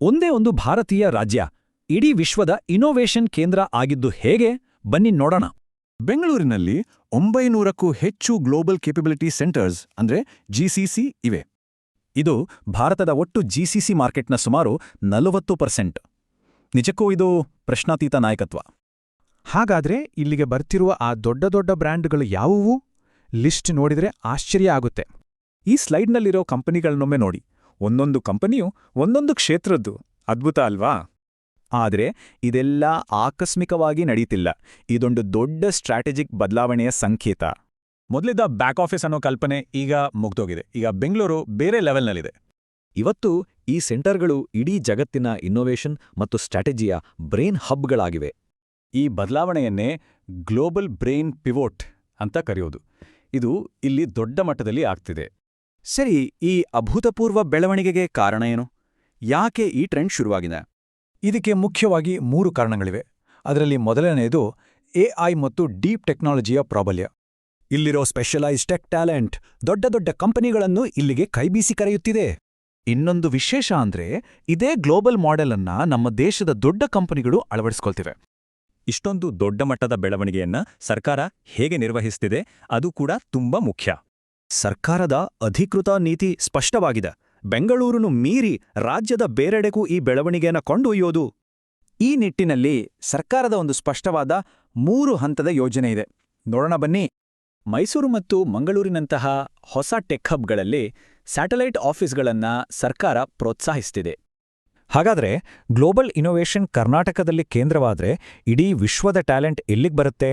ಒಂದೇ ಒಂದು ಭಾರತೀಯ ರಾಜ್ಯ ಇಡೀ ವಿಶ್ವದ ಇನ್ನೋವೇಷನ್ ಕೇಂದ್ರ ಆಗಿದ್ದು ಹೇಗೆ? ಬನ್ನಿ ನೋಡೋಣ. ಬೆಂಗಳೂರಿನಲ್ಲಿ 900ಕ್ಕೂ ಹೆಚ್ಚು ಗ್ಲೋಬಲ್ ಕೇಪಬಿಲಿಟಿ ಸೆಂಟರ್ಸ್ ಅಂದ್ರೆ ಜಿಸಿಸಿ ಇವೆ. ಇದು ಭಾರತದ ಒಟ್ಟು ಜಿಸಿಸಿ ಮಾರ್ಕೆಟ್ನ ಸುಮಾರು 40%. ನಿಜಕ್ಕೂ ಇದು ಪ್ರಶ್ನಾತೀತ ನಾಯಕತ್ವ. ಹಾಗಾದ್ರೆ ಇಲ್ಲಿಗೆ ಬರ್ತಿರುವ ಆ ದೊಡ್ಡ ದೊಡ್ಡ ಬ್ರ್ಯಾಂಡ್ಗಳು ಯಾವುವು? ಲಿಸ್ಟ್ ನೋಡಿದ್ರೆ ಆಶ್ಚರ್ಯ ಆಗುತ್ತೆ. ಈ ಸ್ಲೈಡ್ನಲ್ಲಿರೋ ಕಂಪನಿಗಳನ್ನೊಮ್ಮೆ ನೋಡಿ. ಒಂದೊಂದು ಕಂಪನಿಯು ಒಂದೊಂದು ಕ್ಷೇತ್ರದ್ದು. ಅದ್ಭುತ ಅಲ್ವಾ? ಆದರೆ ಇದೆಲ್ಲ ಆಕಸ್ಮಿಕವಾಗಿ ನಡೀತಿಲ್ಲ. ಇದೊಂದು ದೊಡ್ಡ ಸ್ಟ್ರಾಟಜಿಕ್ ಬದಲಾವಣೆಯ ಸಂಕೇತ. ಮೊದಲಿದ್ದ ಬ್ಯಾಕ್ ಆಫೀಸ್ ಅನ್ನೋ ಕಲ್ಪನೆ ಈಗ ಮುಗ್ದೋಗಿದೆ. ಈಗ ಬೆಂಗಳೂರು ಬೇರೆ ಲೆವೆಲ್ನಲ್ಲಿದೆ. ಇವತ್ತು ಈ ಸೆಂಟರ್ಗಳು ಇಡೀ ಜಗತ್ತಿನ ಇನ್ನೋವೇಷನ್ ಮತ್ತು ಸ್ಟ್ರಾಟಜಿಯ ಬ್ರೈನ್ ಹಬ್ಗಳಾಗಿವೆ. ಈ ಬದಲಾವಣೆಯನ್ನೇ ಗ್ಲೋಬಲ್ ಬ್ರೈನ್ ಪಿವೋಟ್ ಅಂತ ಕರೆಯೋದು. ಇದು ಇಲ್ಲಿ ದೊಡ್ಡ ಮಟ್ಟದಲ್ಲಿ ಆಗ್ತಿದೆ. ಸರಿ, ಈ ಅಭೂತಪೂರ್ವ ಬೆಳವಣಿಗೆಗೆ ಕಾರಣ ಏನು? ಯಾಕೆ ಈ ಟ್ರೆಂಡ್ ಶುರುವಾಗಿದೆ? ಇದಕ್ಕೆ ಮುಖ್ಯವಾಗಿ 3 ಕಾರಣಗಳಿವೆ. ಅದರಲ್ಲಿ ಮೊದಲನೆಯದು ಎಐ ಮತ್ತು ಡೀಪ್ ಟೆಕ್ನಾಲಜಿಯ ಪ್ರಾಬಲ್ಯ. ಇಲ್ಲಿರೋ ಸ್ಪೆಷಲೈಸ್ಡ್ ಟೆಕ್ ಟ್ಯಾಲೆಂಟ್ ದೊಡ್ಡ ದೊಡ್ಡ ಕಂಪನಿಗಳನ್ನು ಇಲ್ಲಿಗೆ ಕೈಬೀಸಿ ಕರೆಯುತ್ತಿದೆ. ಇನ್ನೊಂದು ವಿಶೇಷ ಅಂದ್ರೆ ಇದೇ ಗ್ಲೋಬಲ್ ಮಾಡೆಲ್ ಅನ್ನ ನಮ್ಮ ದೇಶದ ದೊಡ್ಡ ಕಂಪನಿಗಳು ಅಳವಡಿಸ್ಕೊಳ್ತಿವೆ. ಇಷ್ಟೊಂದು ದೊಡ್ಡ ಮಟ್ಟದ ಬೆಳವಣಿಗೆಯನ್ನ ಸರ್ಕಾರ ಹೇಗೆ ನಿರ್ವಹಿಸ್ತಿದೆ ಅದು ಕೂಡ ತುಂಬಾ ಮುಖ್ಯ. ಸರ್ಕಾರದ ಅಧಿಕೃತ ನೀತಿ ಸ್ಪಷ್ಟವಾಗಿದೆ. ಬೆಂಗಳೂರನ್ನು ಮೀರಿ ರಾಜ್ಯದ ಬೇರೆಡೆಗೂ ಈ ಬೆಳವಣಿಗೆಯನ್ನು ಕೊಂಡೊಯ್ಯೋದು. ಈ ನಿಟ್ಟಿನಲ್ಲಿ ಸರ್ಕಾರದ ಒಂದು ಸ್ಪಷ್ಟವಾದ 3 ಹಂತದ ಯೋಜನೆ ಇದೆ. ನೋಡೋಣ ಬನ್ನಿ. ಮೈಸೂರು ಮತ್ತು ಮಂಗಳೂರಿನಂತಹ ಹೊಸ ಟೆಕ್ ಹಬ್ಗಳಲ್ಲಿ ಸ್ಯಾಟಲೈಟ್ ಆಫೀಸ್ಗಳನ್ನ ಸರ್ಕಾರ ಪ್ರೋತ್ಸಾಹಿಸ್ತಿದೆ. ಹಾಗಾದ್ರೆ ಗ್ಲೋಬಲ್ ಇನ್ನೋವೇಷನ್ ಕರ್ನಾಟಕದಲ್ಲಿ ಕೇಂದ್ರವಾದ್ರೆ ಇಡೀ ವಿಶ್ವದ ಟ್ಯಾಲೆಂಟ್ ಎಲ್ಲಿಗೆ ಬರುತ್ತೆ?